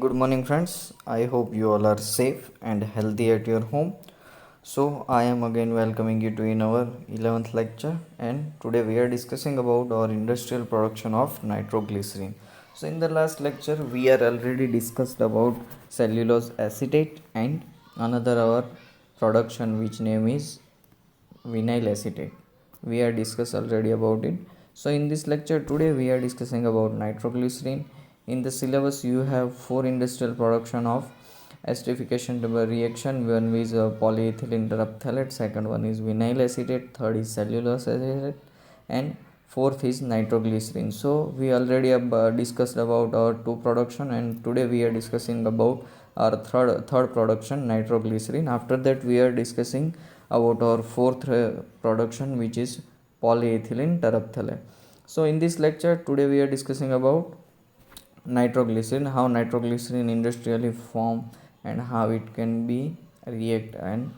Good morning, friends. I hope you all are safe and healthy at your home. So, I am again welcoming you to in our 11th lecture, and today we are discussing about our industrial production of nitroglycerin. So, in the last lecture, we are already discussed about cellulose acetate and another our production, which name is vinyl acetate. We are discussed already about it. So in this lecture today we are discussing about nitroglycerin. In the syllabus you have four industrial production of esterification double reaction. One is polyethylene terephthalate, second one is vinyl acetate, third is cellulose acetate, and fourth is nitroglycerin. So we already have discussed about our two production, and today we are discussing about our third production, nitroglycerin. After that we are discussing about our fourth production, which is polyethylene terephthalate. So in this lecture today we are discussing about nitroglycerin, how nitroglycerin industrially form and how it can be react and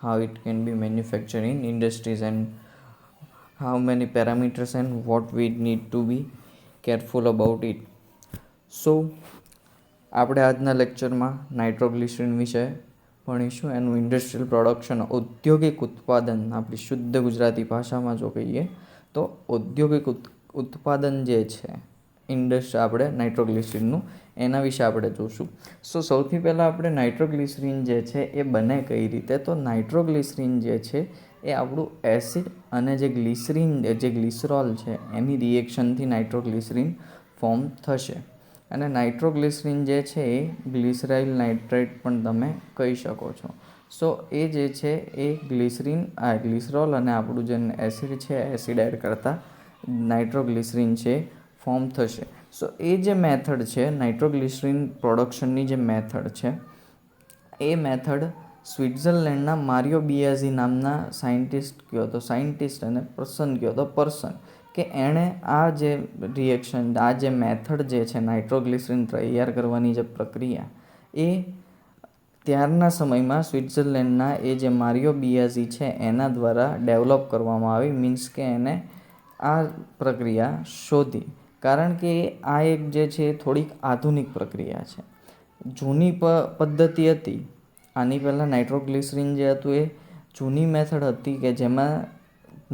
how it can be manufactured in industries, and how many parameters and what we need to be careful about it. So આપણે આજના લેક્ચરમાં નાઇટ્રોગ્લિસરીન વિશે ભણીશું. એનું industrial production, ઔદ્યોગિક ઉત્પાદન, આપણી શુદ્ધ ગુજરાતી ભાષામાં જો કહીએ તો ઔદ્યોગિક ઉત્પાદન જે છે આપણે નાઇટ્રોગ્લિસરીનનું, એના વિશે આપણે જોશું. સૌથી પહેલાં આપણે નાઇટ્રોગ્લિસરીન જે છે એ બને કઈ રીતે, તો નાઇટ્રોગ્લિસરીન જે છે એ આપણું એસિડ અને જે ગ્લિસરોલ છે એની રિએક્શનથી નાઇટ્રોગ્લિસરીન ફોર્મ થશે. અને નાઇટ્રોગ્લિસરીન જે છે એ ગ્લિસરાઇલ નાઇટ્રેટ પણ તમે કહી શકો છો. એ જે છે એ ગ્લિસરોલ અને આપણું જે એસિડ છે, એસિડ એડ કરતાં નાઇટ્રોગ્લિસરીન છે ફોર્મ થશે. એ જે મેથડ છે નાઇટ્રોગ્લિસરીન પ્રોડક્શનની જે મેથડ છે, એ મેથડ સ્વિટ્ઝરલેન્ડના મારિયો બિયાઝી નામના સાયન્ટિસ્ટ અને પર્સન કે એણે આ જે રિએક્શન, આ જે મેથડ જે છે નાઇટ્રોગ્લિસરીન તૈયાર કરવાની જે પ્રક્રિયા, એ ત્યારના સમયમાં સ્વિટ્ઝરલેન્ડના એ જે મારિયો બિયાઝી છે એના દ્વારા ડેવલપ કરવામાં આવી. મીન્સ કે એને આ પ્રક્રિયા શોધી, કારણ કે આ એક જે છે થોડીક આધુનિક પ્રક્રિયા છે. જૂની પદ્ધતિ હતી, આની પહેલાં નાઇટ્રોગ્લિસરીન જે હતું એ જૂની મેથડ હતી કે જેમાં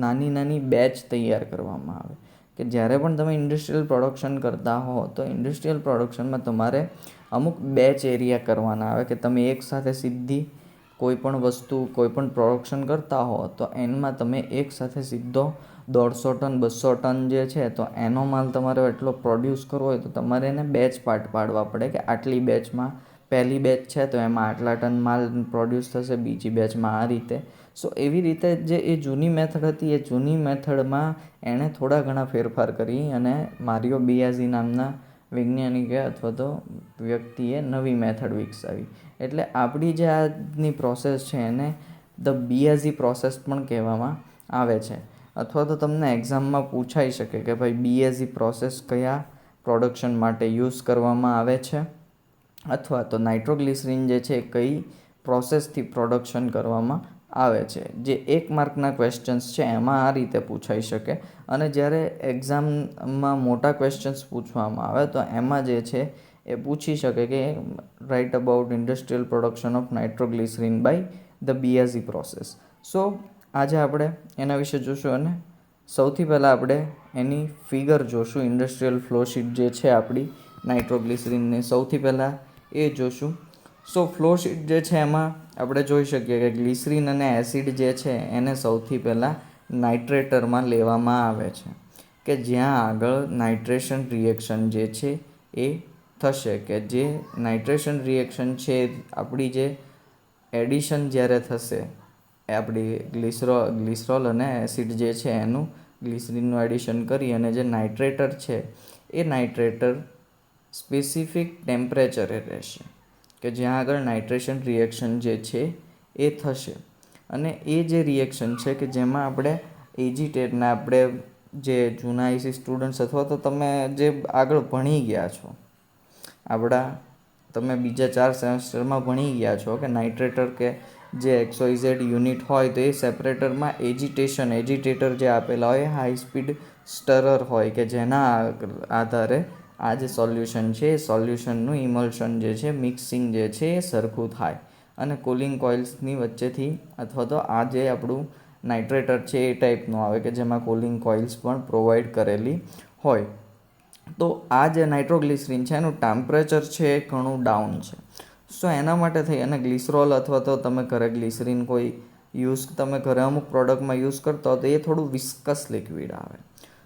નાની બેચ તૈયાર કરવામાં આવે. કે જ્યારે પણ તમે ઇન્ડસ્ટ્રીયલ પ્રોડક્શન કરતા હો તો ઇન્ડસ્ટ્રીયલ પ્રોડક્શનમાં તમારે અમુક બેચ એરિયા કરવાના આવે, કે તમે એકસાથે સીધી કોઈ પણ વસ્તુ, કોઈ પણ પ્રોડક્શન કરતા હો તો એમાં તમે એકસાથે સીધો 150 ટન 200 ટન જે છે, તો એનો માલ તમારે એટલો પ્રોડ્યુસ કરવો હોય તો તમારે એને બેચ પાડવા પડે, કે આટલી બેચમાં પહેલી બેચ છે તો એમાં આટલા ટન માલ પ્રોડ્યુસ થશે, બીજી બેચમાં આ રીતે. એવી રીતે જે એ જૂની મેથડ હતી, એ જૂની મેથડમાં એણે થોડા ઘણા ફેરફાર કરી અને મારિયો બિયાઝી નામના વૈજ્ઞાનિકે અથવા તો વ્યક્તિએ નવી મેથડ વિકસાવી. એટલે આપણી જે આજની પ્રોસેસ છે એને ધ બિયાઝી પ્રોસેસ પણ કહેવામાં આવે છે. અથવા તો તમને એક્ઝામમાં પૂછાઈ શકે કે ભાઈ બિયાઝી પ્રોસેસ કયા પ્રોડક્શન માટે યુઝ કરવામાં આવે છે, અથવા તો નાઇટ્રોગ્લિસરીન જે છે કઈ પ્રોસેસથી પ્રોડક્શન કરવામાં આવે છે. જે 1 માર્કના ક્વેશ્ચન્સ છે એમાં આ રીતે પૂછાઈ શકે. અને જ્યારે એક્ઝામમાં મોટા ક્વેશ્ચન્સ પૂછવામાં આવે તો એમાં જે છે એ પૂછી શકે કે write about industrial production of nitroglycerin by the Biazzi process. આજે આપણે એના વિશે જોશું, અને સૌથી પહેલાં આપણે એની ફિગર જોશું. ઇન્ડસ્ટ્રીયલ ફ્લોશીટ જે છે આપણી નાઇટ્રોગ્લિસરીનની, સૌથી પહેલાં એ જોશું. ફ્લોશીટ જે છે એમાં આપણે જોઈ શકીએ કે ગ્લિસરીન અને એસિડ જે છે એને સૌથી પહેલાં નાઇટ્રેટરમાં લેવામાં આવે છે, કે જ્યાં આગળ નાઇટ્રેશન રિએક્શન જે છે એ થશે. કે જે નાઇટ્રેશન રિએક્શન છે, આપણી જે એડિશન જ્યારે થશે, આપણી ગ્લિસરોલ અને એસિડ જે છે એનું ગ્લિસરીનનું એડિશન કરી અને જે નાઇટ્રેટર છે એ નાઇટ્રેટર સ્પેસિફિક ટેમ્પરેચરે રહેશે, કે જ્યાં આગળ નાઇટ્રેશન રિએક્શન જે છે એ થશે. અને એ જે રિએક્શન છે કે જેમાં આપણે એજીટેટના, આપણે જે જૂના આઈસી સ્ટુડન્ટ્સ અથવા તો તમે જે આગળ ભણી ગયા છો, તમે બીજા 4 સેમેસ્ટરમાં ભણી ગયા છો કે નાઇટ્રેટર કે જે XYZ યુનિટ હોય તો એ સેપરેટરમાં એજીટેટર જે આપેલા હોય, હાઈ સ્પીડ સ્ટરર હોય, કે જેના આધારે આ જે સોલ્યુશન છે એ સોલ્યુશનનું ઇમલ્શન જે છે મિક્સિંગ જે છે એ સરખું થાય અને કુલિંગ કોઇલ્સની વચ્ચેથી અથવા તો આ જે આપણું નાઇટ્રેટર છે એ ટાઈપનું આવે કે જેમાં કુલિંગ કોઇલ્સ પણ પ્રોવાઈડ કરેલી હોય. તો આ જે નાઇટ્રોગ્લિસરીન છે એનું ટેમ્પરેચર છે એ ઘણું ડાઉન છે. સો એના માટે થઈ અને ગ્લિસરોલ અથવા તો તમે ઘરે ગ્લિસરીન કોઈ યુઝ તમે ઘરે અમુક પ્રોડક્ટમાં યુઝ કરતા હો તો એ થોડું વિસ્કસ લિક્વિડ આવે.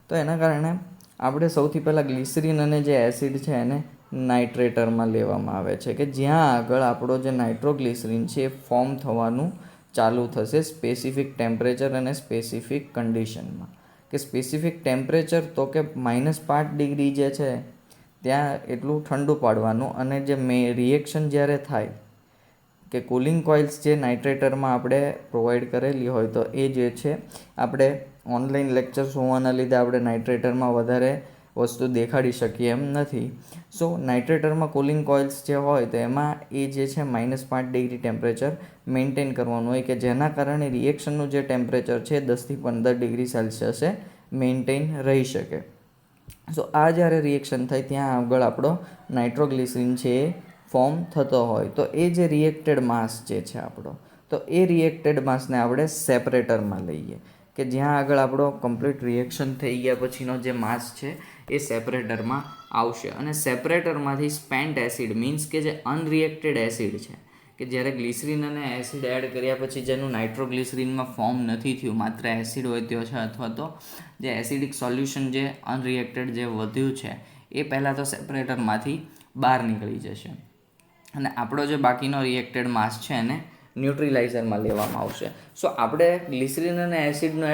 તો એના કારણે આપણે સૌથી પહેલાં ગ્લિસરીન અને જે એસિડ છે એને નાઇટ્રેટરમાં લેવામાં આવે છે કે જ્યાં આગળ આપણો જે નાઇટ્રોગ્લિસરીન છે એ ફોર્મ થવાનું ચાલુ થશે સ્પેસિફિક ટેમ્પરેચર અને સ્પેસિફિક કન્ડિશનમાં. કે સ્પેસિફિક ટેમ્પરેચર તો કે -5 ડિગ્રી જે છે ત્યાં એટલું ઠંડુ પાડવાનું અને જે રિએક્શન જ્યારે થાય કે કુલિંગ કોઇલ્સ જે નાઇટ્રેટરમાં આપણે પ્રોવાઈડ કરેલી હોય તો એ જે છે આપણે ઓનલાઈન લેક્ચર્સ હોવાના લીધે આપણે નાઇટ્રેટરમાં વધારે વસ્તુ દેખાડી શકીએ એમ નથી. સો નાઇટ્રેટરમાં કુલિંગ કોઇલ્સ જે હોય તો એમાં એ જે છે -5 ડિગ્રી ટેમ્પરેચર મેન્ટેન કરવાનું હોય કે જેના કારણે રિએક્શનનું જે ટેમ્પરેચર છે 10થી 15 ડિગ્રી સેલ્સિયસે મેન્ટેન રહી શકે. સો આ જ્યારે રિએક્શન થાય ત્યાં આગળ આપણો નાઇટ્રોગ્લિસરીન છે એ ફોર્મ થતો હોય તો એ જે રિએક્ટેડ માસ જે છે આપણો તો એ રિએક્ટેડ માસને આપણે સેપરેટરમાં લઈએ કે જ્યાં આગળ આપણો કમ્પ્લીટ રિએક્શન થઈ ગયા પછીનો જે માસ છે એ સેપરેટરમાં આવશે અને સેપરેટરમાંથી સ્પેન્ટ એસિડ મીન્સ કે જે અનરિએક્ટેડ એસિડ છે કે જ્યારે ગ્લિસરીન અને એસિડ એડ કર્યા પછી જેનું નાઇટ્રોગ્લિસરીનમાં ફોર્મ નથી થયું માત્ર એસિડ વધ્યો છે અથવા તો જે એસિડિક સોલ્યુશન જે અનરિએક્ટેડ જે વધ્યું છે એ પહેલાં તો સેપરેટરમાંથી બહાર નીકળી જશે અને આપણો જે બાકીનો રિએક્ટેડ માસ છે એને ન્યુટ્રિલાઇઝરમાં લેવામાં આવશે. સો આપણે ગ્લિસરીન અને એસિડનું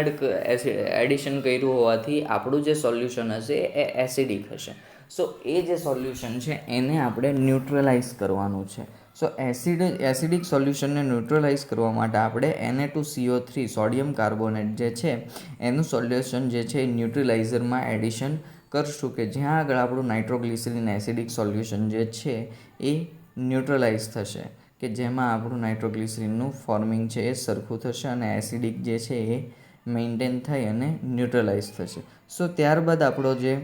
એડિશન કર્યું હોવાથી આપણું જે સોલ્યુશન હશે એ એસિડિક હશે. સો એ જે સોલ્યુશન છે એને આપણે ન્યુટ્રલાઇઝ કરવાનું છે. સો એસિડિક સોલ્યુશનને ન્યુટ્રલાઇઝ કરવા માટે આપણે Na2CO3 સોડિયમ કાર્બોનેટ જે છે એનું સોલ્યુશન જે છે એ ન્યુટ્રલાઇઝરમાં એડિશન કરશું કે જ્યાં આગળ આપણું નાઇટ્રોગ્લિસરીન એસિડિક સોલ્યુશન જે છે એ ન્યુટ્રલાઇઝ થશે કે જેમાં આપણું નાઇટ્રોગ્લિસરીનનું ફોર્મિંગ છે એ સરખું થશે અને એસિડિક જે છે એ મેન્ટેન થઈ અને ન્યુટ્રલાઇઝ થશે. સો ત્યારબાદ આપણો જે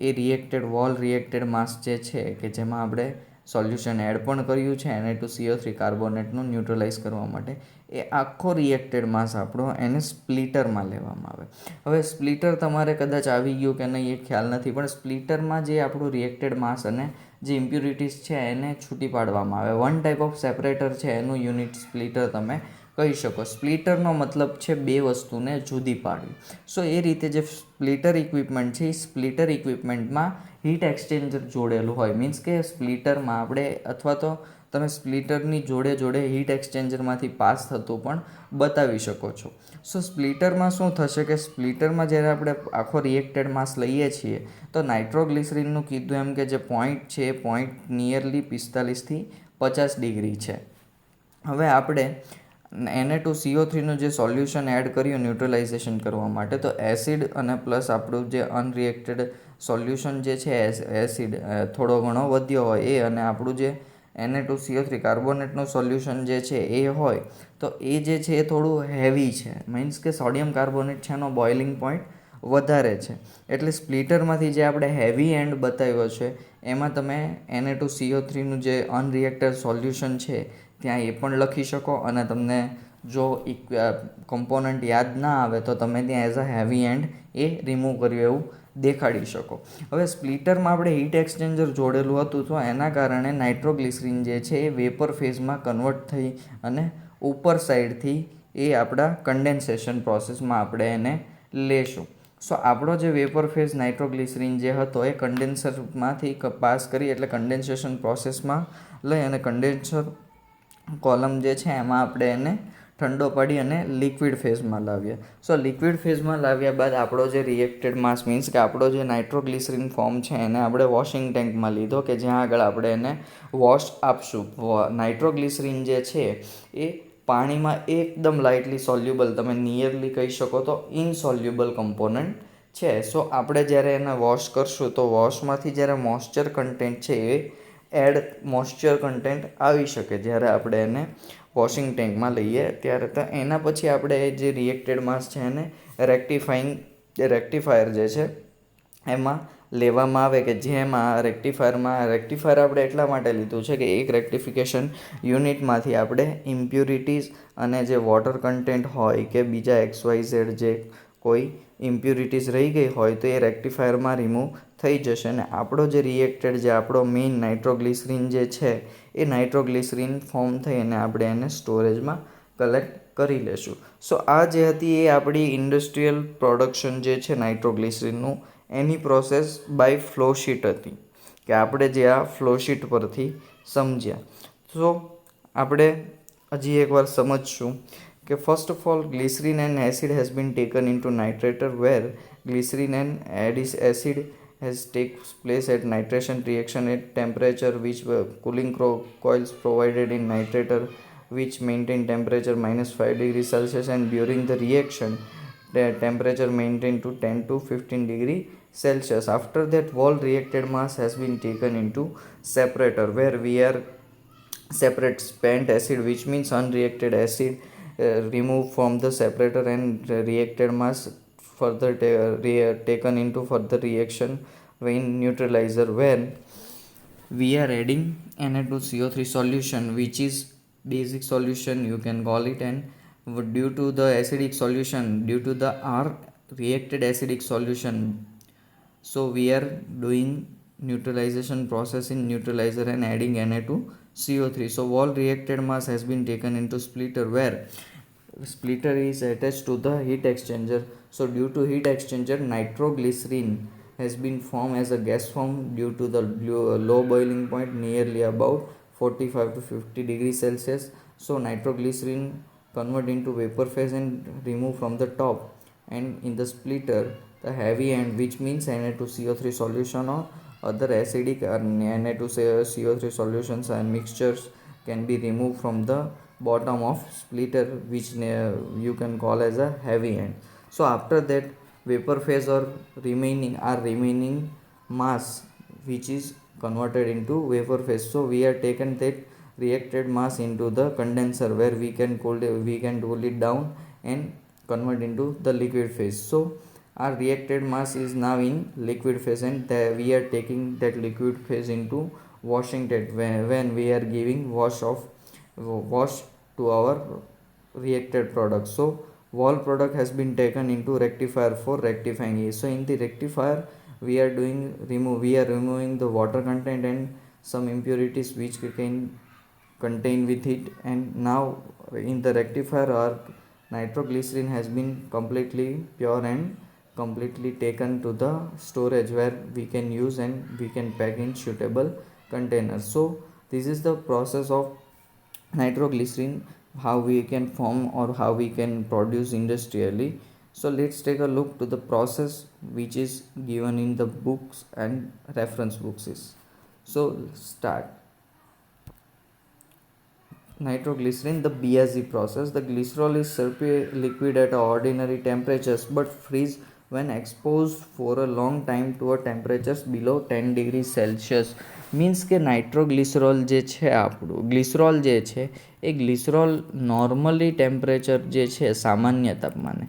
એ રિએક્ટેડ માસ જે છે કે જેમાં આપણે સોલ્યુશન એડ પણ કર્યું છે Na2CO3 કાર્બોનેટનું ન્યુટ્રલાઇઝ કરવા માટે એ આખો રિએક્ટેડ માસ આપણો એને સ્પ્લિટરમાં લેવામાં આવે. હવે સ્પ્લિટર તમારે કદાચ આવી ગયું કે નહીં એ ખ્યાલ નથી પણ સ્પ્લિટરમાં જે આપણું રિએક્ટેડ માસ અને જે ઇમ્પ્યુરિટીઝ છે એને છૂટી પાડવામાં આવે. વન ટાઈપ ઓફ સેપરેટર છે એનું યુનિટ સ્પ્લિટર તમે કહી શકો. સ્પ્લિટરનો મતલબ છે બે વસ્તુને જુદી પાડવી. સો એ રીતે જે સ્પ્લિટર ઇક્વિપમેન્ટ છે એ સ્પ્લિટર ઇક્વિપમેન્ટમાં હીટ એક્સચેન્જર જોડેલું હોય મીન્સ કે સ્પ્લિટરમાં આપણે અથવા તો તમે સ્પ્લિટરની જોડે હીટ એક્સચેન્જરમાંથી પાસ થતું પણ બતાવી શકો છો. સો સ્પ્લિટરમાં શું થશે કે સ્પ્લિટરમાં જ્યારે આપણે આખો રિએક્ટેડ માસ લઈએ છીએ તો નાઇટ્રોગ્લિસરીનનું કીધું એમ કે જે પોઈન્ટ છે એ પોઈન્ટ નિયરલી 45થી 50 ડિગ્રી છે. હવે આપણે Na2CO3નું જે સોલ્યુશન એડ કર્યું ન્યુટ્રલાઇઝેશન કરવા માટે તો એસિડ અને પ્લસ આપણું જે અનરિએક્ટેડ સોલ્યુશન જે છે એસિડ થોડો ઘણો વધ્યો હોય એ અને આપણું જે Na2CO3 કાર્બોનેટનું સોલ્યુશન જે છે એ હોય તો એ જે છે એ થોડું હેવી છે મીન્સ કે સોડિયમ કાર્બોનેટ છે એનો બોઇલિંગ પોઈન્ટ વધારે છે એટલે સ્પ્લિટરમાંથી જે આપણે હેવી એન્ડ બતાવ્યો છે એમાં તમે Na2CO3નું જે અનરિએક્ટેડ સોલ્યુશન છે ત્યાં એ પણ લખી શકો અને તમને જો કમ્પોનન્ટ યાદ ના આવે તો તમે ત્યાં as a heavy and A remove કર્યું એવું દેખાડી શકો. હવે સ્પ્લિટરમાં આપણે હીટ એક્સચેન્જર જોડેલું હતું તો એના કારણે નાઇટ્રોગ્લિસરીન જે છે એ વેપર ફેઝમાં કન્વર્ટ થઈ અને ઉપર સાઈડથી એ આપણા કન્ડેન્સેશન પ્રોસેસમાં આપણે એને લેશું. સો આપણો જે વેપર ફેઝ નાઇટ્રોગ્લિસરીન જે હતો એ કન્ડેન્સરમાંથી પાસ કરી એટલે કન્ડેન્સેશન પ્રોસેસમાં લઈ અને કન્ડેન્સર કોલમ જે છે એમાં આપણે એને ઠંડો પાડી અને લિક્વિડ ફેઝમાં લાવીએ. સો લિક્વિડ ફેઝમાં લાવ્યા બાદ આપણો જે રિએક્ટેડ માસ મીન્સ કે આપણો જે નાઇટ્રોગ્લિસરીન ફોર્મ છે એને આપણે વોશિંગ ટેન્કમાં લીધો કે જ્યાં આગળ આપણે એને વોશ આપશું. નાઇટ્રોગ્લિસરીન જે છે એ પાણીમાં એકદમ લાઇટલી સોલ્યુબલ તમે નિયરલી કહી શકો તો ઇનસોલ્યુબલ કમ્પોનન્ટ છે. સો આપણે જ્યારે એને વોશ કરશું તો વોશમાંથી જ્યારે મોઇસ્ચર કન્ટેન્ટ છે એ મોઇસ્ચર કન્ટેન્ટ આવી શકે જ્યારે આપણે એને વોશિંગ ટેન્કમાં લઈએ ત્યારે. તો એના પછી આપણે જે રિએક્ટેડ માસ છે એને રેક્ટિફાયર જે છે એમાં લેવામાં આવે કે જેમાં રેક્ટિફાયર આપણે એટલા માટે લીધું છે કે એક રેક્ટિફિકેશન યુનિટમાંથી આપણે ઇમ્પ્યુરિટીઝ અને જે વોટર કન્ટેન્ટ હોય કે બીજા XYZ જે કોઈ ઇમ્પ્યુરિટીઝ રહી ગઈ હોય તો એ રેક્ટિફાયરમાં રિમૂવ થઈ જશે. અને આપણો જે રિએક્ટેડ જે આપણો મેઇન નાઇટ્રોગ્લિસરીન જે છે એ નાઇટ્રોગ્લિસરીન ફોર્મ થઈ અને આપણે એને સ્ટોરેજમાં કલેક્ટ કરી લેશું. સો આ જે હતી એ આપણી ઇન્ડસ્ટ્રીયલ પ્રોડક્શન જે છે નાઇટ્રોગ્લિસરીનનું એની પ્રોસેસ બાય ફ્લોશીટ હતી કે આપણે જે આ ફ્લોશીટ પરથી સમજ્યા. સો આપણે હજી એકવાર સમજશું કે first of all glycerin and acid has been taken into nitrator where glycerin and acid has takes place at nitration reaction at temperature which cooling coils provided in nitrator which maintain temperature -5 degrees Celsius, and during the reaction the temperature maintained to 10 to 15 degree Celsius. After that whole reacted mass has been taken into separator where we are separate spent acid which means unreacted acid removed from the separator and reacted mass further taken into further reaction in neutralizer where we are adding Na2CO3 solution which is basic solution you can call it, and due to the acidic solution, due to the R reacted acidic solution, so we are doing neutralization process in neutralizer and adding Na2CO3. So all reacted mass has been taken into splitter where splitter is attached to the heat exchanger. So due to heat exchanger nitroglycerin has been formed as a gas form due to the low boiling point nearly about 45 to 50 degrees Celsius. So nitroglycerin convert into vapor phase and remove from the top, and in the splitter the heavy end which means Na2CO3 solution or other acidic Na2CO3 solutions and mixtures can be removed from the bottom of splitter which you can call as a heavy end. So after that vapor phase or remaining mass which is converted into vapor phase. So we are taken that reacted mass into the condenser where we can cool it down and convert into the liquid phase. So our reacted mass is now in liquid phase, and we are taking that liquid phase into washing that when we are giving wash to our reacted product. So whole product has been taken into rectifier for rectifying it. So in the rectifier we are removing the water content and some impurities which can contain with it, and now in the rectifier our nitroglycerin has been completely pure and completely taken to the storage where we can use and we can pack in suitable containers. So this is the process of nitroglycerin, how we can form or how we can produce industrially. So let's take a look to the process which is given in the books and reference books is. So start. Nitroglycerin, the BSE process. The glycerol is liquid at ordinary temperatures but freeze when exposed for a long time to a temperatures below 10 degrees Celsius. Means કે નાઇટ્રોગ્લિસરોલ જે છે આપણું glycerol જે છે એ glycerol normally temperature જે છે સામાન્ય તાપમાને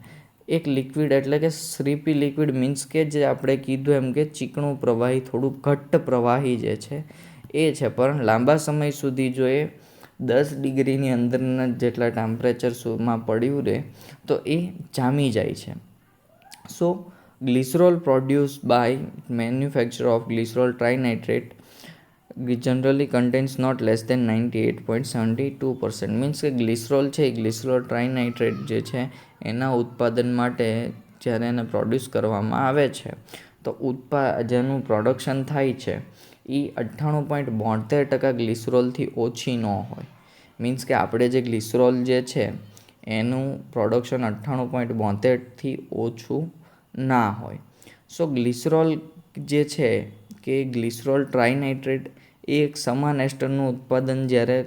એક લિક્વિડ એટલે કે શ્રીપી લિક્વિડ મીન્સ કે જે આપણે કીધું એમ કે ચીકણું પ્રવાહી થોડું ઘટ્ટ પ્રવાહી જે છે એ છે, પણ લાંબા સમય સુધી જો એ 10 ડિગ્રીની અંદરના જેટલા ટેમ્પરેચરમાં પડ્યું રહે તો એ જામી જાય છે. So glycerol produce by manufacture of glycerol trinitrate generally contains not less than 98.72%. Means કે ગ્લિસરોલ છે એ ગ્લિસરોલ ટ્રાઇનાઇટ્રેટ જે છે એના ઉત્પાદન માટે જ્યારે એને પ્રોડ્યુસ કરવામાં આવે છે તો જેનું પ્રોડક્શન થાય છે એ 98.72% ગ્લિસરોલથી ઓછી ન હોય. મીન્સ કે આપણે જે ગ્લિસરોલ જે છે એનું પ્રોડક્શન 98.72થી ઓછું ના હોય. સો ગ્લિસરોલ જે છે કે ગ્લિસરોલ ટ્રાઇનાઇટ્રેટ એ એક સમાન એસ્ટરનું ઉત્પાદન જ્યારે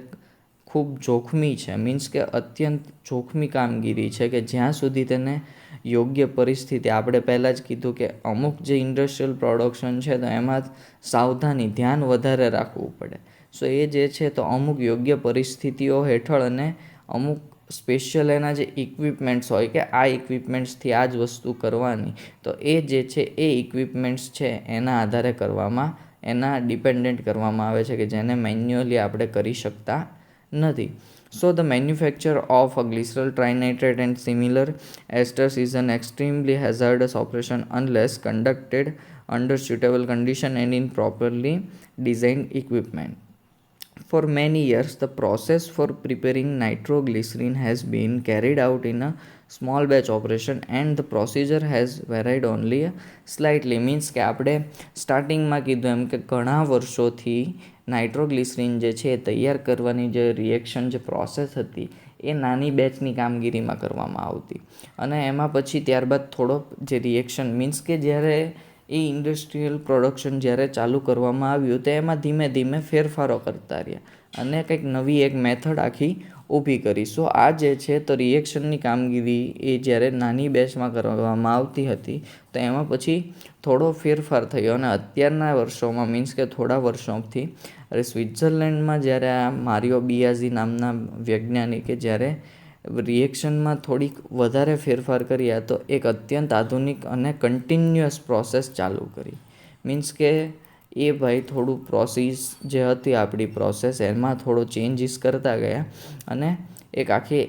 ખૂબ જોખમી છે, મીન્સ કે અત્યંત જોખમી કામગીરી છે કે જ્યાં સુધી તેને યોગ્ય પરિસ્થિતિ, આપણે પહેલાં જ કીધું કે અમુક જે ઇન્ડસ્ટ્રીયલ પ્રોડક્શન છે તો એમાં સાવધાની ધ્યાન વધારે રાખવું પડે. સો એ જે છે તો અમુક યોગ્ય પરિસ્થિતિઓ હેઠળ અને અમુક સ્પેશિયલ એના જે ઇક્વિપમેન્ટ્સ હોય કે આ ઇક્વિપમેન્ટ્સથી આ જ વસ્તુ કરવાની, તો એ જે છે એ ઇક્વિપમેન્ટ્સ છે એના આધારે એના ડિપેન્ડન્ટ કરવામાં આવે છે કે જેને મેન્યુઅલી આપણે કરી શકતા નથી. So the manufacture of a glycerol trinitrate and similar esters is an extremely hazardous operation unless conducted under suitable condition and in properly designed equipment. For many years, the process for preparing nitroglycerin has been carried out in a small batch operation and the procedure has varied only slightly. Means કે આપણે સ્ટાર્ટિંગમાં કીધું એમ કે ઘણા વર્ષોથી નાઇટ્રોગ્લિસરીન જે છે એ તૈયાર કરવાની જે રિએક્શન જે પ્રોસેસ હતી એ નાની બેચની કામગીરીમાં કરવામાં આવતી, અને એમાં પછી ત્યારબાદ થોડો જે રિએક્શન મીન્સ કે જ્યારે એ ઇન્ડસ્ટ્રીયલ પ્રોડક્શન જ્યારે ચાલુ કરવામાં આવ્યું તો એમાં ધીમે ધીમે ફેરફારો કરતા રહ્યા અને કંઈક નવી એક મેથડ આખી ઊભી કરી. સો આ જે છે તો રિએક્શનની કામગીરી એ જ્યારે નાની બેચમાં કરવામાં આવતી હતી તો એમાં પછી થોડો ફેરફાર થયો અને અત્યારના વર્ષોમાં મીન્સ કે થોડા વર્ષોથી સ્વિટ્ઝરલેન્ડમાં જ્યારે આ મારિયો બિયાઝી નામના વૈજ્ઞાનિકે જ્યારે રિએક્શનમાં થોડીક વધારે ફેરફાર કર્યા તો એક અત્યંત આધુનિક અને કન્ટિન્યુઅસ પ્રોસેસ ચાલુ કરી. મીન્સ કે એ ભાઈ થોડું પ્રોસેસ જે હતી આપણી પ્રોસેસ એમાં થોડો ચેન્જીસ કરતા ગયા અને એક આખી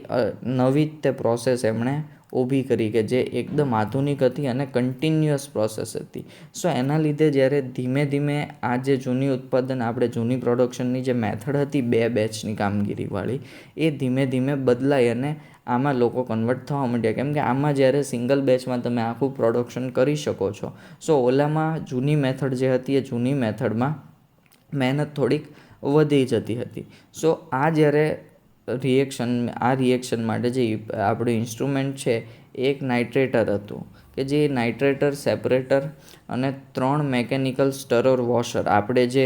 નવી જ તે પ્રોસેસ એમણે ઊભી કરી કે જે એકદમ આધુનિક હતી અને કન્ટિન્યુઅસ પ્રોસેસ હતી. સો એના લીધે જ્યારે ધીમે ધીમે આ જે જૂની ઉત્પાદન આપણે જૂની પ્રોડક્શનની જે મેથડ હતી 2 બેચની કામગીરીવાળી એ ધીમે ધીમે બદલાઈ અને આમાં લોકો કન્વર્ટ થવા માંડ્યા, કેમ કે આમાં જ્યારે સિંગલ બેચમાં તમે આખું પ્રોડક્શન કરી શકો છો. સો ઓલામાં જૂની મેથડ જે હતી એ જૂની મેથડમાં મહેનત થોડીક વધી જતી હતી. સો આ જ્યારે રિએક્શન માટે જે આપણું ઇન્સ્ટ્રુમેન્ટ છે એ એક નાઇટ્રેટર હતું કે જે નાઇટ્રેટર, સેપરેટર અને 3 મેકેનિકલ સ્ટરર વોશર, આપણે જે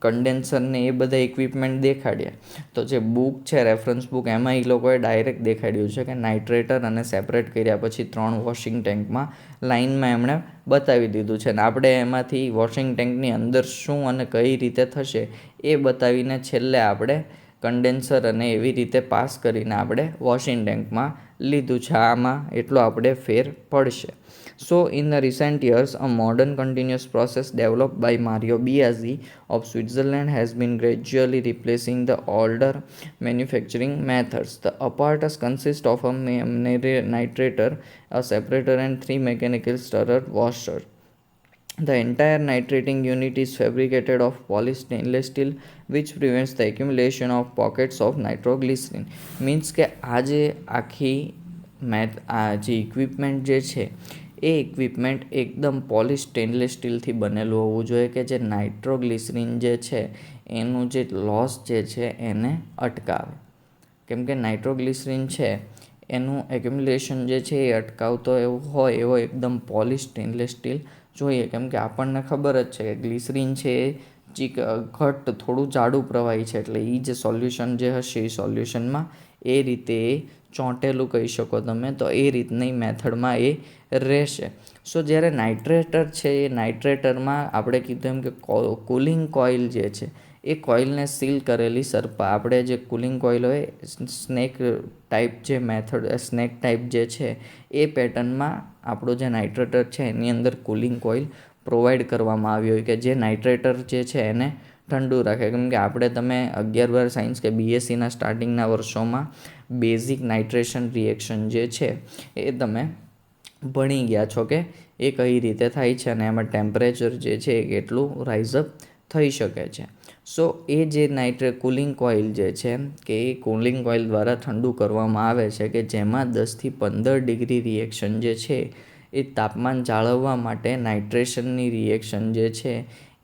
કન્ડેન્સરને એ બધા ઇક્વિપમેન્ટ દેખાડ્યા તો જે બુક છે રેફરન્સ બુક એમાં એ લોકોએ ડાયરેક્ટ દેખાડ્યું છે કે નાઇટ્રેટર અને સેપરેટ કર્યા પછી 3 વોશિંગ ટેન્કમાં લાઇનમાં એમણે બતાવી દીધું છે, અને આપણે એમાંથી વોશિંગ ટેન્કની અંદર શું અને કઈ રીતે થશે એ બતાવીને છેલ્લે આપણે કન્ડેન્સર અને એવી રીતે પાસ કરીને આપણે વોશિંગ ટેન્કમાં લીધું છે. આમાં એટલો આપણે ફેર પડશે. So in the recent years, a modern continuous process developed by Mario Biazzi of Switzerland has been gradually replacing the older manufacturing methods. The apparatus consists of a nitrator, a separator and 3 mechanical stirrer washers. The entire nitrating unit is fabricated of polished stainless steel which prevents the accumulation of pockets of nitroglycerin. Means કે આ જે આખી આ જે equipment જે છે એ equipment એકદમ polish stainless સ્ટીલથી બનેલું હોવું જોઈએ કે જે નાઇટ્રોગ્લિસરીન જે છે એનું જે લોસ જે છે એને અટકાવે. કેમ કે નાઇટ્રોગ્લિસરીન છે એનું એક્યુમ્યુલેશન જે છે એ અટકાવતો એવું હોય એવો એકદમ પોલિશ સ્ટેનલેસ સ્ટીલ જોઈએ. કેમ કે આપણને ખબર જ છે કે ગ્લિસરીન છે એ ઘટ્ટ થોડું જાડું પ્રવાહી છે, એટલે એ જે સોલ્યુશન જે હશે એ સોલ્યુશનમાં એ રીતે એ ચોંટેલું કહી શકો તમે, તો એ રીતની મેથડમાં એ રહેશે. સો જ્યારે નાઇટ્રેટર છે એ નાઇટ્રેટરમાં આપણે કીધું એમ કે કુલિંગ કોઇલ જે છે એ કોઇલને સીલ કરેલી આપણે જે કુલિંગ કોઇલ હોય સ્નેક ટાઈપ જે છે એ પેટર્નમાં આપણો જે નાઇટ્રેટર છે એની અંદર કુલિંગ કોઇલ પ્રોવાઈડ કરવામાં આવી હોય કે જે નાઇટ્રેટર જે છે એને ઠંડુ રાખે. કેમ કે તમે 11 સાયન્સ કે બીએસસીના સ્ટાર્ટિંગના વર્ષોમાં બેઝિક નાઇટ્રેશન રિએક્શન જે છે એ તમે ભણી ગયા છો કે એ કઈ રીતે થાય છે અને એમાં ટેમ્પરેચર જે છે એ કેટલું રાઇઝઅપ થઈ શકે છે. સો એ જે કુલિંગ કોઇલ જે છે કે એ કુલિંગ કોઇલ દ્વારા ઠંડુ કરવામાં આવે છે કે જેમાં 10થી 15 ડિગ્રી રિએક્શન જે છે એ તાપમાન જાળવવા માટે નાઇટ્રેશનની રિએક્શન જે છે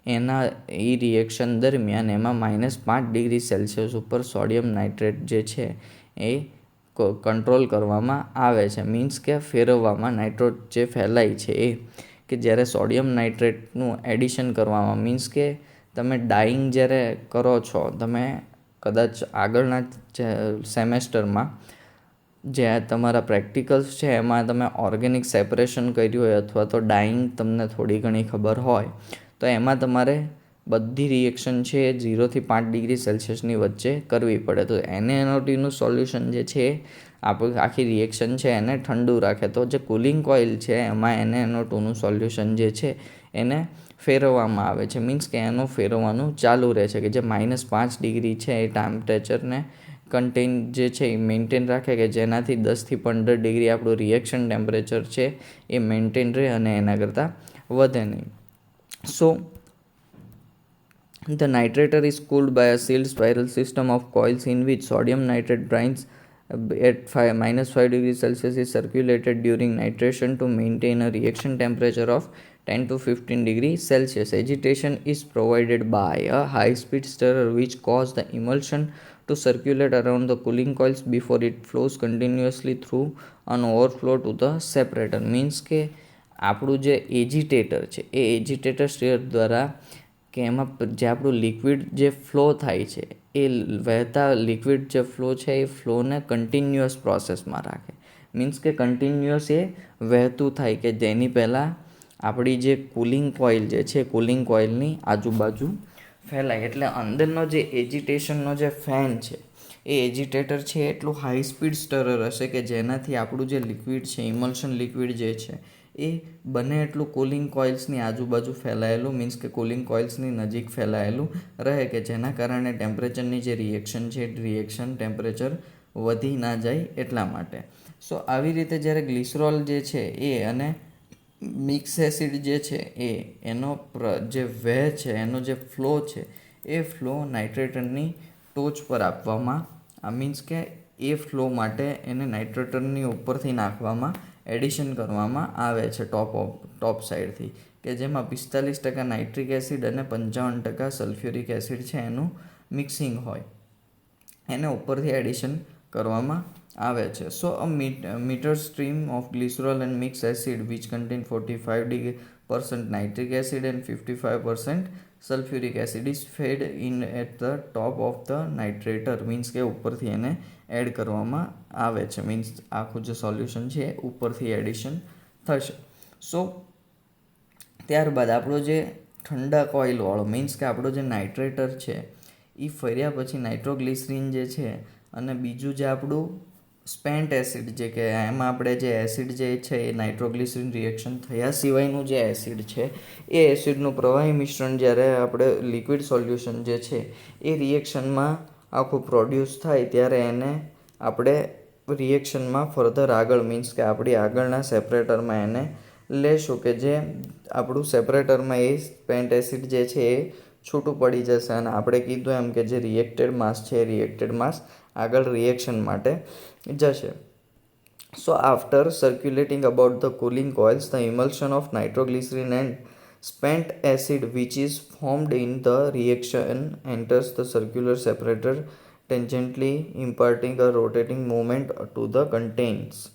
એ રિએક્શન દરમિયાન એમાં -5 ડિગ્રી સેલ્સિયસ ઉપર સોડિયમ નાઇટ્રેટ જે છે એ કંટ્રોલ કરવામાં આવે છે. મીન્સ કે ફેરવવામાં નાઇટ્રોટ જે ફેલાય છે એ કે જ્યારે સોડિયમ નાઇટ્રેટનું એડિશન કરવામાં મીન્સ કે તમે ડાઈંગ જ્યારે કરો છો, તમે કદાચ આગળના સેમેસ્ટરમાં જે તમારા પ્રેક્ટિકલ્સ છે એમાં તમે ઓર્ગેનિક સેપરેશન કર્યું હોય અથવા તો ડાઈંગ તમને થોડી ઘણી ખબર હોય તો એમાં તમારે બધી રિએક્શન છે એ 0 થી 5 ડિગ્રી સેલ્સિયસની વચ્ચે કરવી પડે. તો NaNO2નું સોલ્યુશન જે છે આપણે આખી રિએક્શન છે એને ઠંડુ રાખે. તો જે કુલિંગ કોઇલ છે એમાં NaNO2નું સોલ્યુશન જે છે એને ફેરવવામાં આવે છે. મીન્સ કે એનું ફેરવવાનું ચાલુ રહે છે કે જે -5 ડિગ્રી છે એ ટેમ્પરેચરને જે છે એ મેન્ટેન રાખે કે જેનાથી 10 થી 15 ડિગ્રી આપણું રિએક્શન ટેમ્પરેચર છે એ મેન્ટેન રહે અને એના કરતાં વધે નહીં. સો the nitrator is cooled by a sealed spiral system of coils in which sodium nitrate brines at -5 degrees Celsius is circulated during nitration to maintain a reaction temperature of 10 to 15 degrees Celsius. Agitation is provided by a high-speed stirrer which causes the emulsion to circulate around the cooling coils before it flows continuously through an overflow to the separator. Means કે આપણું જે એજિટેટર છે એ એજિટેટર stator દ્વારા કે એમાં જે આપણું liquid જે ફ્લો થાય છે એ વહેતા લિક્વિડ જે ફ્લો છે એ ફ્લોને કન્ટિન્યુઅસ પ્રોસેસમાં રાખે. મીન્સ કે કન્ટિન્યુઅસ એ વહેતું થાય કે જેની પહેલાં આપણી જે કુલિંગ કોઇલ જે છે કુલિંગ કોઇલની આજુબાજુ ફેલાય. એટલે અંદરનો જે એજિટેશનનો જે ફેન છે એ એજિટેટર છે એટલું હાઈ સ્પીડ સ્ટરર હશે કે જેનાથી આપણું જે લિક્વિડ છે ઇમલ્શન લિક્વિડ જે છે એ બને એટલું કુલિંગ કોઇલ્સની આજુબાજુ ફેલાયેલું મીન્સ કે કુલિંગ કોઇલ્સની નજીક ફેલાયેલું રહે કે જેના કારણે ટેમ્પરેચરની જે રિએક્શન છે રિએક્શન ટેમ્પરેચર વધી ના જાય એટલા માટે. સો આવી રીતે જ્યારે ગ્લિસરોલ જે છે એ અને મિક્સ એસિડ જે છે એનો જે વેહ છે એનો જે ફ્લો છે એ ફ્લો નાઇટ્રેટરની ટોચ પર આપવામાં મીન્સ કે એ ફ્લો માટે એને નાઇટ્રેટરની ઉપરથી નાખવામાં એડિશન કરવામાં આવે છે ટોપ સાઈડથી કે જેમાં 45% નાઇટ્રિક એસિડ અને 55% સલ્ફ્યુરિક એસિડ છે એનું મિક્સિંગ હોય એને ઉપરથી એડિશન કરવામાં આવે છે. So a meter stream of glycerol and mix acid which contain 45% nitric acid and 55% sulfuric acid is fed in at the top of the nitrator. Means કે ઉપરથી એને એડ કરવામાં આવે છે. મીન્સ આખું જે સોલ્યુશન છે ઉપરથી એડિશન થશે. સો ત્યારબાદ આપણો જે ઠંડા કોઇલવાળો મીન્સ કે આપણો જે નાઇટ્રેટર છે એ ફર્યા પછી નાઇટ્રોગ્લિસરીન જે છે અને બીજું જે આપણું સ્પેન્ટ એસિડ જે કે એમાં આપણે જે એસિડ જે છે એ નાઇટ્રોગ્લિસરીન રિએક્શન થયા સિવાયનું જે એસિડ છે એ એસિડનું પ્રવાહી મિશ્રણ જ્યારે આપણે લિક્વિડ સોલ્યુશન જે છે એ રિએક્શનમાં આખું પ્રોડ્યુસ થાય ત્યારે એને આપણે રિએક્શનમાં ફર્ધર આગળ મીન્સ કે આપણી આગળના સેપરેટરમાં એને લેશું કે જે આપણું સેપરેટરમાં એ સ્પેન્ટ એસિડ જે છે એ છૂટું પડી જશે અને આપણે કીધું એમ કે જે રિએક્ટેડ માસ છે એ રિએક્ટેડ માસ આગળ રિએક્શન માટે જશે. So after circulating about the cooling coils, the emulsion of nitroglycerin and spent acid which is formed in the reaction enters the circular separator tangentially imparting a rotating movement to the contents.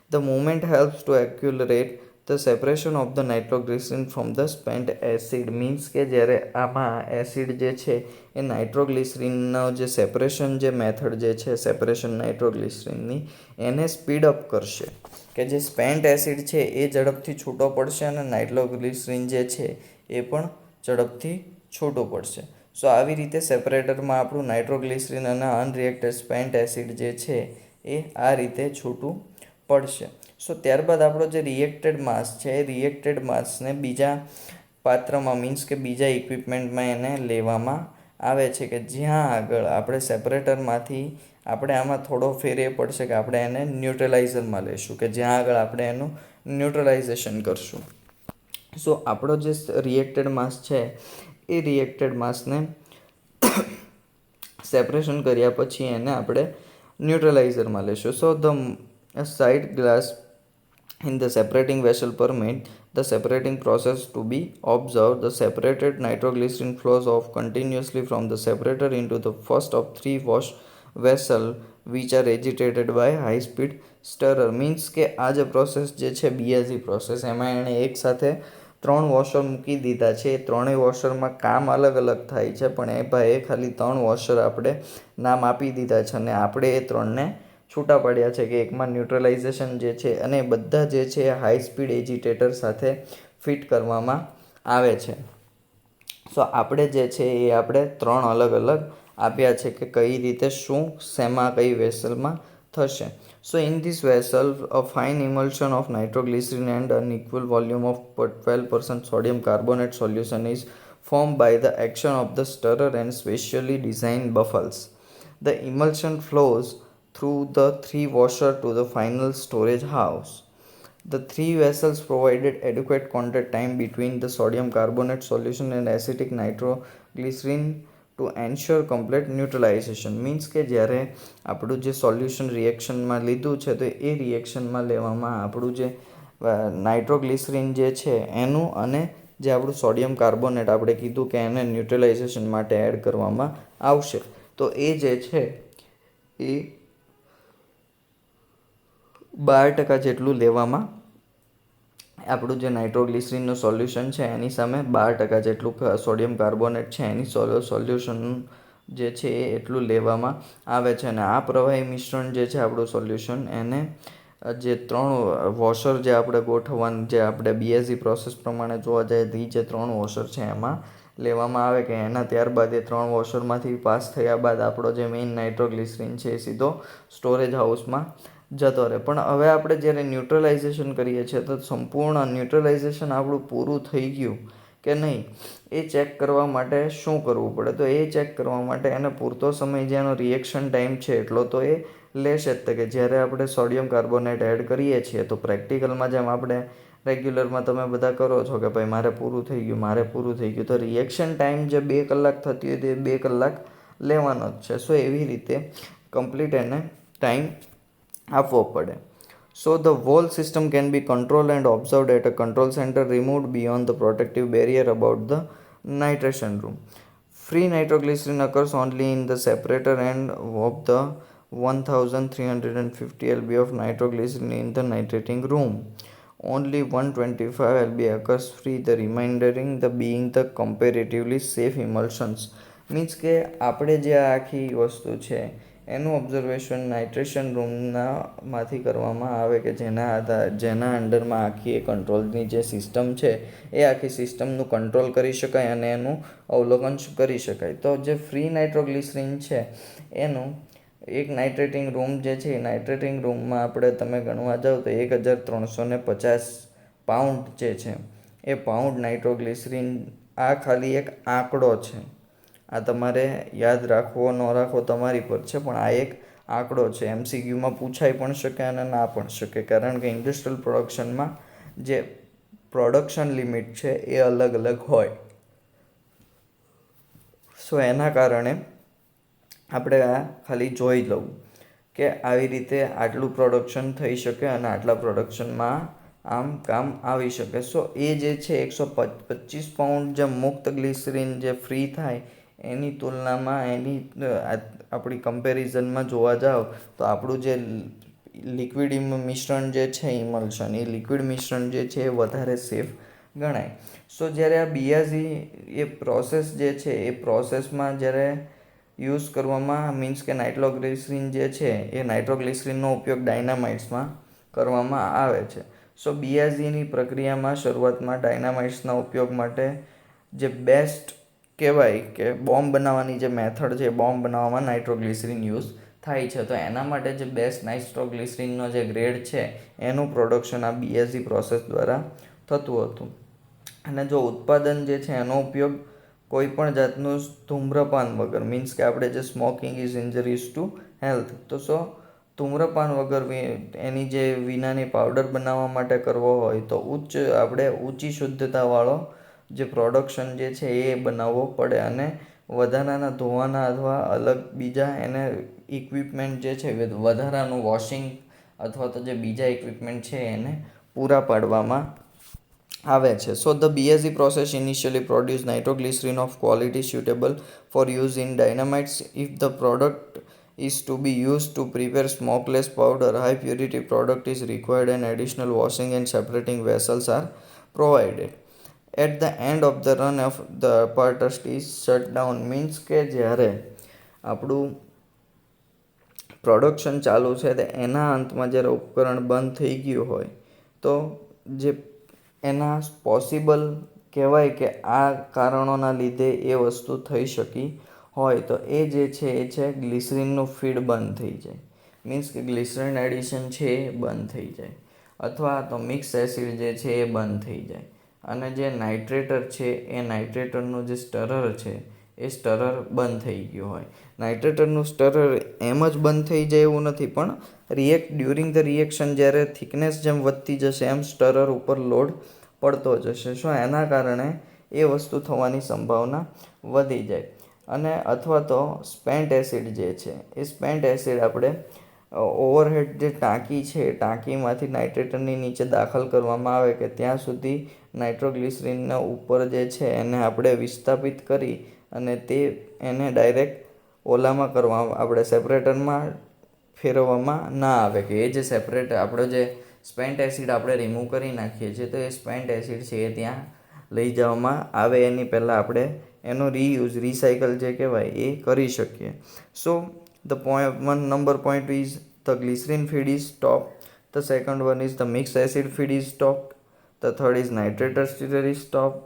The movement helps to accelerate the separation of the nitroglycerin from the spent acid. Means કે જ્યારે આમાં acid જે છે એ નાઇટ્રોગ્લિસરીનનો જે separation જે method જે છે separation નાઇટ્રોગ્લિસરીનની એને સ્પીડ અપ કરશે કે જે સ્પેન્ટ એસિડ છે એ ઝડપથી છૂટો પડશે અને નાઇટ્રોગ્લિસરીન જે છે એ પણ ઝડપથી છૂટું પડશે. સો આવી રીતે સેપરેટરમાં આપણું નાઇટ્રોગ્લિસરીન અને અનરિએક્ટેડ સ્પેન્ટ એસિડ જે છે એ આ રીતે છૂટું પડશે. સો ત્યારબાદ આપણો જે રિએક્ટેડ માસ છે એ રિએક્ટેડ માસને બીજા પાત્રમાં મીન્સ કે બીજા ઇક્વિપમેન્ટમાં એને લેવામાં આવે છે કે જ્યાં આગળ આપણે સેપરેટરમાંથી આપણે આમાં થોડો ફેર એ પડશે કે આપણે એને ન્યુટ્રલાઇઝરમાં લેશું કે જ્યાં આગળ આપણે એનું ન્યુટ્રલાઇઝેશન કરશું. સો આપણો જે રિએક્ટેડ માસ છે એ રિએક્ટેડ માસને સેપરેશન કર્યા પછી એને આપણે ન્યુટ્રલાઇઝરમાં લેશું. So the side glass in the separating vessel permit the separating process to be observed. The separated nitroglycerin flows off continuously from the separator into the first of three wash vessel which are agitated by high speed stirrer. Means કે આ જે process જે છે BAC process એમાં એણે એક સાથે 3 washer મૂકી દીધા છે. એ ત્રણેય વોશરમાં કામ અલગ અલગ થાય છે પણ એ ભાઈએ ખાલી 3 વોશર આપણે નામ આપી દીધા છે અને આપણે એ 3ને છૂટા પડ્યા છે કે એકમાં ન્યુટ્રલાઇઝેશન જે છે અને બધા જે છે હાઈ સ્પીડ એજિટેટર સાથે ફિટ કરવામાં આવે છે. સો આપણે જે છે એ આપણે 3 અલગ અલગ આપ્યા છે કે કઈ રીતે શું શેમાં કઈ વેસલમાં થશે. So in this vessel a fine emulsion of nitroglycerin and an equal volume of 12% sodium carbonate solution is formed by the action of the stirrer and specially designed buffles. The emulsion flows through the 3 washer to the final storage house. The 3 vessels provided adequate contact time between the sodium carbonate solution and acetic nitroglycerin to ensure complete neutralization. Means કે જ્યારે આપણું જે solution રિએક્શનમાં લીધું છે તો એ રિએક્શનમાં લેવામાં આપણું જે નાઇટ્રોગ્લિસરીન જે છે એનું અને જે આપણું સોડિયમ કાર્બોનેટ આપણે કીધું કે એને ન્યુટ્રલાઇઝેશન માટે એડ કરવામાં આવશે. તો એ જે છે એ 12% જેટલું લેવામાં આપણું જે નાઇટ્રોગ્લિસરીનનું સોલ્યુશન છે એની સામે 12% જેટલું સોડિયમ કાર્બોનેટ છે એની સોલ્યુશન જે છે એ એટલું લેવામાં આવે છે. અને આ પ્રવાહી મિશ્રણ જે છે આપણું સોલ્યુશન એને જે 3 વોશર જે આપણે ગોઠવવાનું જે આપણે બીએસસી પ્રોસેસ પ્રમાણે જોવા જાય તો જે 3 વોશર છે એમાં લેવામાં આવે કે એના ત્યારબાદ એ 3 વોશરમાંથી પાસ થયા બાદ આપણો જે મેઇન નાઇટ્રોગ્લિસરીન છે એ સીધો સ્ટોરેજ હાઉસમાં જતો રહે. પણ હવે આપણે જ્યારે ન્યુટ્રલાઇઝેશન કરીએ છીએ તો સંપૂર્ણ ન્યુટ્રલાઇઝેશન આપણું પૂરું થઈ ગયું કે નહીં એ ચેક કરવા માટે શું કરવું પડે? તો એ ચેક કરવા માટે એને પૂરતો સમય જેનો રિએક્શન ટાઈમ છે એટલો તો એ લેશે જ કે જ્યારે આપણે સોડિયમ કાર્બોનેટ એડ કરીએ છીએ તો પ્રેક્ટિકલમાં જેમ આપણે રેગ્યુલરમાં તમે બધા કરો છો કે ભાઈ મારે પૂરું થઈ ગયું તો રિએક્શન ટાઈમ જે 2 કલાક થતી હોય તે 2 કલાક લેવાનો જ છે. સો એવી રીતે કમ્પ્લીટ એને ટાઈમ આપવો પડે. So the whole system can be controlled and observed at a control center removed beyond the protective barrier about the nitration room. Free nitroglycerin occurs only in the separator and of the 1350 lb of nitroglycerin in the nitrating room. Only 125 lb occurs free, the remaining the being the comparatively safe emulsions. Means કે આપણે જે આખી વસ્તુ છે એનું observation nitration રૂમમાંથી કરવામાં આવે કે જેના અંડરમાં આખી એ કંટ્રોલની જે સિસ્ટમ છે એ આખી સિસ્ટમનું કંટ્રોલ કરી શકાય અને એનું અવલોકન કરી શકાય. તો જે ફ્રી નાઇટ્રોગ્લિસરીન છે એનું એક નાઇટ્રેટિંગ રૂમ જે છે એ નાઇટ્રેટિંગ રૂમમાં આપણે તમે ગણવા જાઓ તો 1350 પાઉન્ડ જે છે એ પાઉન્ડ નાઇટ્રોગ્લિસરીન આ ખાલી એક આંકડો છે. આ તમારે યાદ રાખવો ન રાખવો તમારી પર છે પણ આ એક આંકડો છે. MCQમાં પૂછાઈ પણ શકે અને ના પણ શકે કારણ કે ઇન્ડસ્ટ્રીયલ પ્રોડક્શનમાં જે પ્રોડક્શન લિમિટ છે એ અલગ અલગ હોય. સો એના કારણે આપણે આ ખાલી જોઈ લઉં કે આવી રીતે આટલું પ્રોડક્શન થઈ શકે અને આટલા પ્રોડક્શનમાં આમ કામ આવી શકે. સો એ જે છે 125 પાઉન્ડ જે મુક્ત ગ્લિસરીન જે ફ્રી થાય એની તુલનામાં એની આપણી કમ્પેરિઝનમાં જોવા જાઓ તો આપણું જે લિક્વિડ મિશ્રણ જે છે ઇમલ્શન એ લિક્વિડ મિશ્રણ જે છે એ વધારે સેફ ગણાય. સો જ્યારે આ બીઆરસી એ પ્રોસેસ જે છે એ પ્રોસેસમાં જ્યારે યુઝ કરવામાં મીન્સ કે નાઇટ્રોગ્લિસરીન જે છે એ નાઇટ્રોગ્લિસરીનનો ઉપયોગ ડાયનામાઇટ્સમાં કરવામાં આવે છે. સો બીઆરસીની પ્રક્રિયામાં શરૂઆતમાં ડાયનામાઇટ્સના ઉપયોગ માટે જે બેસ્ટ કહેવાય કે બોમ્બ બનાવવાની જે મેથડ છે બોમ્બ બનાવવામાં નાઇટ્રોગ્લિસરીન યુઝ થાય છે. તો એના માટે જે બેસ્ટ નાઇટ્રોગ્લિસરીનનો જે ગ્રેડ છે એનું પ્રોડક્શન આ બીએસસી પ્રોસેસ દ્વારા થતું હતું. અને જો ઉત્પાદન જે છે એનો ઉપયોગ કોઈ પણ જાતનું ધૂમ્રપાન વગર મીન્સ કે આપણે જે smoking is injuries to health તો ધૂમ્રપાન વગર એની જે વિનાની પાવડર બનાવવા માટે કરવો હોય તો આપણે ઊંચી શુદ્ધતાવાળો જે પ્રોડક્શન જે છે એ બનાવવો પડે અને વધારાના ધોવાના અથવા અલગ બીજા એને ઇક્વિપમેન્ટ જે છે વધારાનું વોશિંગ અથવા તો જે બીજા ઇક્વિપમેન્ટ છે એને પૂરા પાડવામાં આવે છે. So the BSC process initially produce nitroglycerin of quality suitable for use in dynamites. If the product is to be used to prepare smokeless powder, high purity product is required and additional washing and separating vessels are provided. At the end of the run of the apparatus is shut down. Means કે જ્યારે આપણું production ચાલુ છે તો એના અંતમાં જ્યારે ઉપકરણ બંધ થઈ ગયું હોય તો જે એના પોસિબલ કહેવાય કે આ કારણોના લીધે એ વસ્તુ થઈ શકી હોય તો એ જે છે ગ્લિસરીનનું ફીડ બંધ થઈ જાય. મીન્સ કે ગ્લિસરીન એડિશન છે એ બંધ થઈ જાય, અથવા તો મિક્સ એસિડ જે છે એ બંધ થઈ જાય. અને જે નાઇટ્રેટર છે એ નાઇટ્રેટરનું જે સ્ટરર છે એ સ્ટરર બંધ થઈ ગયું હોય. નાઇટ્રેટરનું સ્ટરર એમ જ બંધ થઈ જાય એવું નથી, પણ ડ્યુરિંગ ધ રિએક્શન જ્યારે થિકનેસ જેમ વધતી જશે એમ સ્ટરર ઉપર લોડ પડતો જશે. સો એના કારણે એ વસ્તુ થવાની સંભાવના વધી જાય. અને અથવા તો સ્પેન્ટ એસિડ જે છે એ સ્પેન્ટ એસિડ આપણે ઓવરહેડ જે ટાંકી છે ટાંકીમાંથી નાઇટ્રેટરની નીચે દાખલ કરવામાં આવે કે ત્યાં સુધી નાઇટ્રોગ્લિસરીનના ઉપર જે છે એને આપણે વિસ્થાપિત કરી અને એને ડાયરેક્ટ ઓલામાં કરવામાં આપણે સેપરેટરમાં ફેરવવામાં ના આવે, કે એ જે આપણો જે સ્પેન્ટ એસિડ આપણે રિમૂવ કરી નાખીએ છીએ તો એ સ્પેન્ટ એસિડ છે એ ત્યાં લઈ જવામાં આવે એની પહેલાં આપણે એનો રિસાયકલ જે કહેવાય એ કરી શકીએ. સો number point is the glycerin feed is stopped. The second one is the mixed acid feed is stopped. The third is nitrator stirrer is stopped.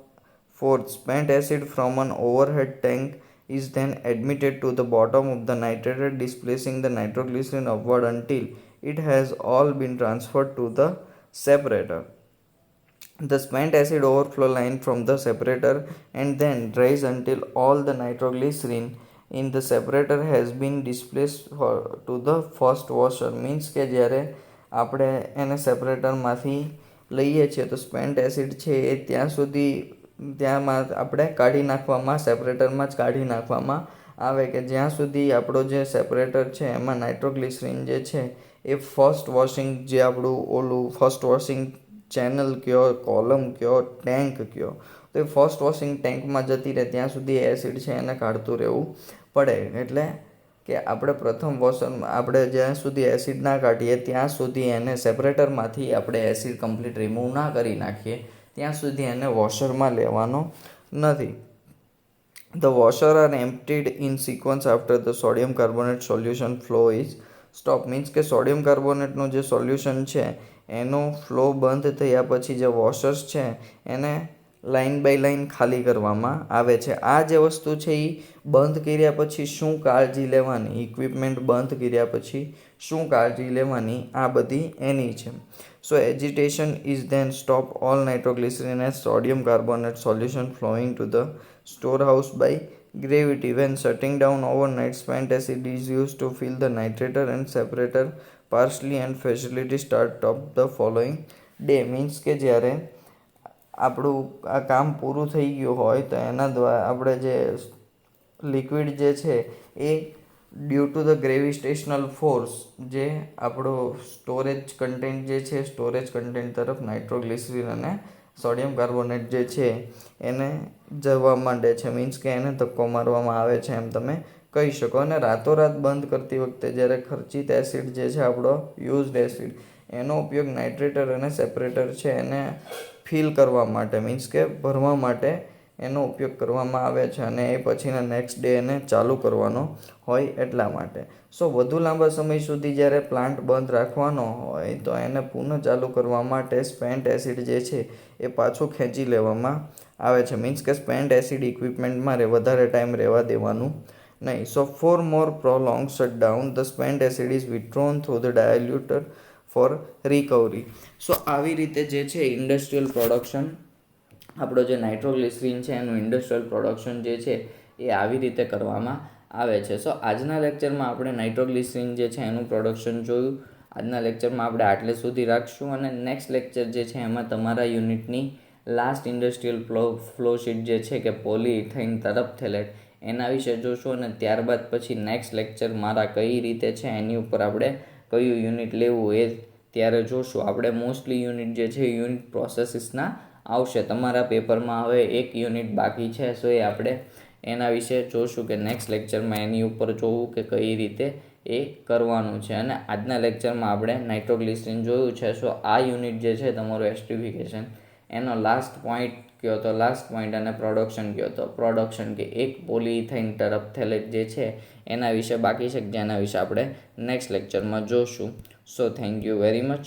Fourth, spent acid from an overhead tank is then admitted to the bottom of the nitrator, displacing the nitroglycerin upward until it has all been transferred to the separator. The spent acid overflow line from the separator and then dries until all the nitroglycerin in the separator has been displaced to the first washer. Means કે જ્યારે આપણે એને સેપરેટરમાંથી લઈએ છીએ તો spent acid છે એ ત્યાંમાં આપણે કાઢી નાખવામાં સેપરેટરમાં જ કાઢી નાખવામાં આવે કે જ્યાં સુધી આપણો જે સેપરેટર છે એમાં નાઇટ્રોગ્લિસરીન જે છે એ ફર્સ્ટ વોશિંગ જે આપણું ફર્સ્ટ વોશિંગ ચેનલ કયો, કોલમ કયો, ટેન્ક કયો, તો એ ફર્સ્ટ વોશિંગ ટેન્કમાં જતી રહે ત્યાં સુધી એસિડ છે એને કાઢતું રહેવું પડે. એટલે કે આપણે પ્રથમ વોશરમાં આપણે જ્યાં સુધી એસિડ ના કાઢીએ ત્યાં સુધી એને સેપરેટરમાંથી આપણે એસિડ કમ્પ્લીટ રિમૂવ ના કરી નાખીએ ત્યાં સુધી એને વોશરમાં લેવાનો નથી. The washer are emptied in sequence after the sodium carbonate solution flow is stopped. Means કે સોડિયમ કાર્બોનેટનું જે સોલ્યુશન છે એનો ફ્લો બંધ થયા પછી જે વોશર્સ છે એને લાઇન બાય લાઇન ખાલી કરવામાં આવે છે. આ જે વસ્તુ છે એ બંધ કર્યા પછી શું કાળજી લેવાની, ઇક્વિપમેન્ટ બંધ કર્યા પછી શું કાળજી લેવાની, આ બધી એની છે. So agitation is then stop all nitroglycerin as sodium carbonate solution flowing to the storehouse by gravity. When shutting down overnight, spent acid is used to fill the nitrator and separator partially and facility start up the following day. Means કે જ્યારે આપણું આ કામ પૂરું થઈ ગયું હોય તો એના દ્વારા આપણે જે લિક્વિડ જે છે એ due to the gravitational force જે આપણો સ્ટોરેજ કન્ટેન્ટ તરફ નાઇટ્રોગ્લિસરીન અને સોડિયમ કાર્બોનેટ જે છે એને જવા માંડે છે. મીન્સ કે એને ધક્કો મારવામાં આવે છે એમ તમે કહી શકો. અને રાતોરાત બંધ કરતી વખતે જ્યારે ખર્ચિત એસિડ જે છે આપણો યુઝડ એસિડ એનો ઉપયોગ નાઇટ્રેટર અને સેપરેટર છે એને ફિલ કરવા માટે મીન્સ કે ભરવા માટે એનો ઉપયોગ કરવામાં આવે છે અને એ પછીના નેક્સ્ટ ડે એને ચાલુ કરવાનો હોય એટલા માટે. સો વધુ લાંબા સમય સુધી જ્યારે પ્લાન્ટ બંધ રાખવાનો હોય તો એને પુનઃ ચાલુ કરવા માટે સ્પેન્ટ એસિડ જે છે એ પાછું ખેંચી લેવામાં આવે છે. મીન્સ કે સ્પેન્ટ એસિડ ઇક્વિપમેન્ટમાં વધારે ટાઈમ રહેવા દેવાનું નહીં. So for more prolong shutdown the spent acid is withdrawn through the diluter for recovery. So આવી રીતે જે છે ઇન્ડસ્ટ્રીયલ પ્રોડક્શન આપણો જે નાઇટ્રોગ્લિસરીન છે એનું ઇન્ડસ્ટ્રીયલ પ્રોડક્શન જે છે એ આવી રીતે કરવામાં આવે છે. સો આજના લેક્ચરમાં આપણે નાઇટ્રોગ્લિસરીન જે છે એનું પ્રોડક્શન જોયું. આજના લેક્ચરમાં આપણે આટલે સુધી રાખશું અને નેક્સ્ટ લેક્ચર જે છે એમાં તમારા યુનિટની લાસ્ટ ઇન્ડસ્ટ્રીયલ ફ્લોશીટ જે છે કે પોલીઇથાઇન તરફથેલેટ એના વિશે જોશું અને ત્યારબાદ પછી નેક્સ્ટ લેક્ચર મારા કઈ રીતે છે એની ઉપર આપણે કયું યુનિટ લેવું એ ત્યારે જોશું. આપણે મોસ્ટલી યુનિટ જે છે યુનિટ પ્રોસેસીસના આવશે. તમારા પેપરમાં હવે એક યુનિટ બાકી છે, સો એ આપણે એના વિશે જોશું કે નેક્સ્ટ લેક્ચરમાં એની ઉપર જોવું કે કઈ રીતે એ કરવાનું છે. અને આજના લેક્ચરમાં આપણે નાઇટ્રોગ્લિસરીન જોયું છે. સો આ યુનિટ જે છે તમારું એસ્ટિફિકેશન એનો લાસ્ટ પોઈન્ટ અને પ્રોડક્શન કયો તો પ્રોડક્શન કે એક પોલીઇથાઇન તરફથેલેટ જે છે એના વિશે બાકી છે જેના વિશે આપણે નેક્સ્ટ લેક્ચરમાં જોશું. So thank you very much.